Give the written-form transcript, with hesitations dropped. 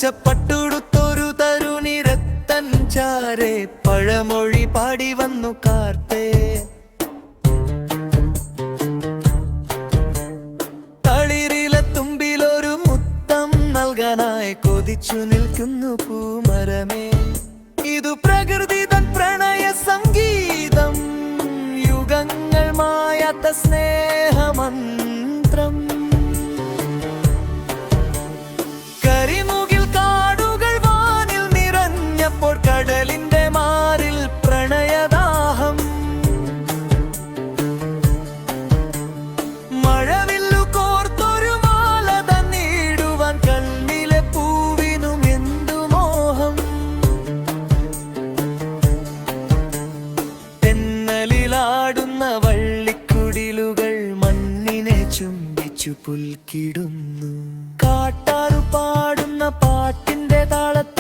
പച്ചപ്പട്ടുടുത്തൊരു തരുണി രത്തൻചാരെ പഴമൊഴി പാടി വന്നു കാർത്തേ. തളിരിലെ തുമ്പിലൊരു മുത്തം നൽകാനായി കൊതിച്ചു നിൽക്കുന്നു പൂമരമേ. ഇതു പ്രകൃതി തൻ പ്രണയ സംഗീതം, യുഗങ്ങൾ മായാത്ത സ്നേഹമന്ത്രം. കരിമുകിൽ കാടുകൾ വാനിൽ നിറഞ്ഞപ്പോൾ കടലിന്റെ മാറിൽ പ്രണയദാഹം. മഴവില്ലു കോർത്തൊരു മാല തന്നിടുവാൻ കണ്ണിലെ പൂവിനും എന്തു മോഹം. തെന്നലിലാടുന്ന വള്ളിക്കുടിലുകൾ മണ്ണിനെ ചുംബിച്ചു പുൽക്കിടുന്നു. കാട്ടാറു പാടുന്ന പാട്ടിന്റെ താളത്തിൽ